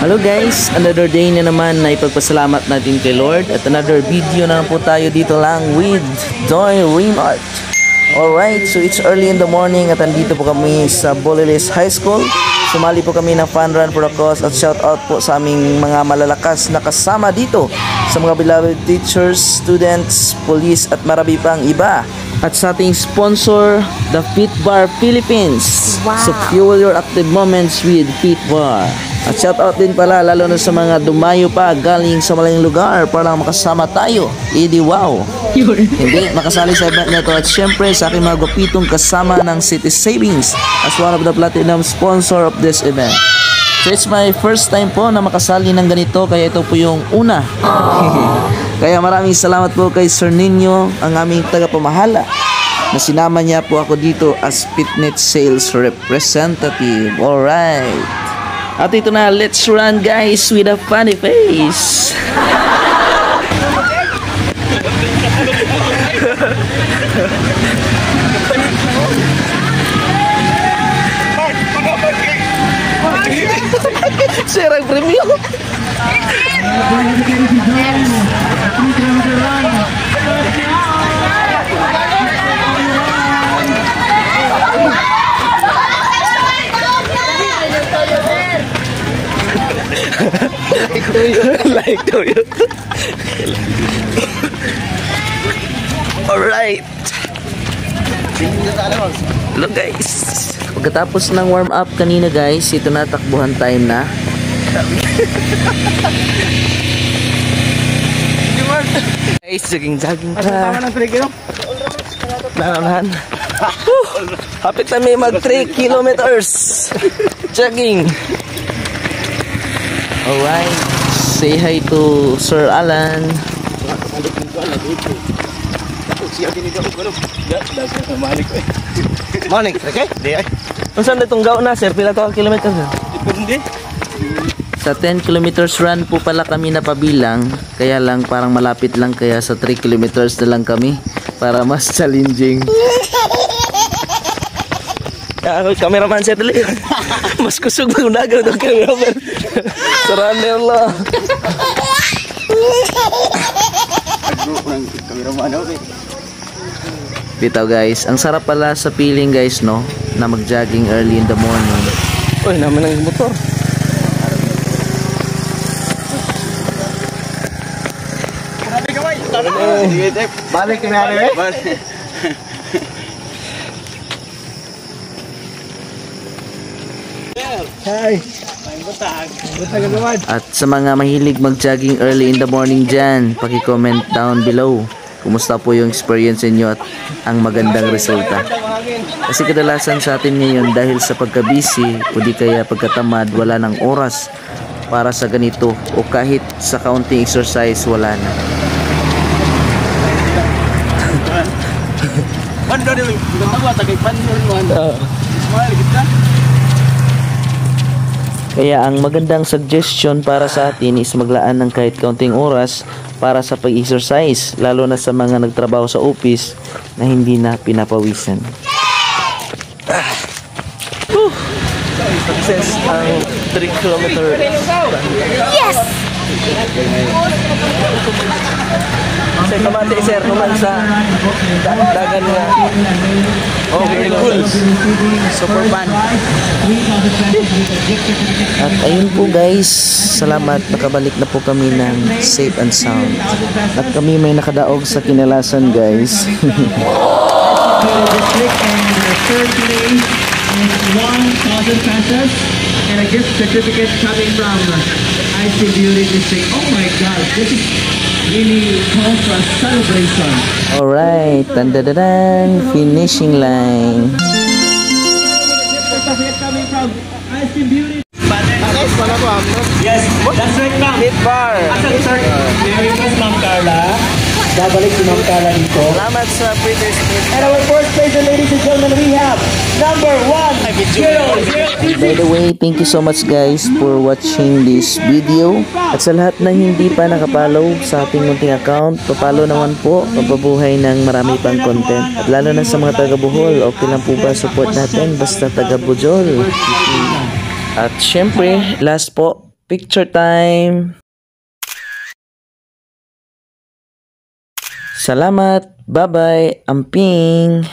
Hello guys, another day na naman na ipagpasalamat natin kay Lord at another video na po tayo dito lang with Joy Rimart. Alright, so it's early in the morning at andito po kami sa Bolilis High School. Sumali po kami ng Fun Run for a Cause at shout out po sa aming mga malalakas na kasama dito, sa mga beloved teachers, students, police at marami pang iba. At sa ating sponsor, the Fit Bar Philippines. Wow. So fuel your active moments with Fit Bar. At shout out din pala lalo na sa mga dumayo pa galing sa malayong lugar para makasama tayo. Edi wow. Hindi, makasali sa event na ito. At syempre sa aking mga gupitong kasama ng City Savings as one of the platinum sponsor of this event. So it's my first time po na makasali ng ganito, kaya ito po yung una. Kaya maraming salamat po kay Sir Nino, ang aming tagapamahala, na sinama niya po ako dito as fitness sales representative. Alright. At ito na, let's run guys with a funny face. Serang premium. Like to you. Alright. Look guys, pagkatapos ng warm up kanina guys, ito na, takbuhan time na. Guys, jogging ka. Nahan. Hapit na may mag 3 kilometers jogging. Alright, say hi to Sir Alan. Morning, okay? Saan na itong gaw na, sir? Pila to kilometers? Depende. Sa 10 kilometers run po pala kami napabilang, kaya lang parang malapit lang, kaya sa 3 kilometers na lang kami para mas challenging. Cameraman saya dali. Mas kusog magunagaw ng cameraman. Sarane Allah. Bitaw guys, ang sarap pala sa feeling guys, no, na mag-jogging early in the morning. Uy, naman ang motor. Balik na rin. Hi. At sa mga mahilig mag-jogging early in the morning dyan, paki-comment down below kumusta po yung experience niyo at ang magandang resulta. Kasi kadalasan sa atin ngayon, dahil sa pagka-busy o di kaya pagkatamad, wala ng oras para sa ganito, o kahit sa counting exercise wala na. Kaya ang magandang suggestion para sa atin is maglaan ng kahit kaunting oras para sa pag-exercise, lalo na sa mga nagtrabaho sa office na hindi na pinapawisan. Success ang 3 kilometer. Yes! Sir, kamante sir, naman sa dagan nga. Okay, cool. Super fun. At ayun po guys, salamat, nakabalik na po kami ng safe and sound. At kami may nakadaog sa kinalasan guys. And 1,000 pesos and a gift certificate coming from IC Beauty District. Oh my God, this is really calls for a celebration. Alright, dan-dan-dan, finishing line. Coming from IC Beauty. Yes, that's right, ma'am. Fit Bar. Merry Christmas, Ma'am Carla. Babalik si Ma'am Carla dito. Salamat sa British Smith. And our first place, ladies and gentlemen, we have number 1. By the way, thank you so much guys for watching this video. At sa lahat na hindi pa nakapollow sa ating munting account, papalo naman po, papabuhay ng marami pang content. At lalo na sa mga taga Bohol, okay lang po ba support natin basta taga Bujol. At syempre, last po, Picture time. Salamat. Bye-bye. Amping.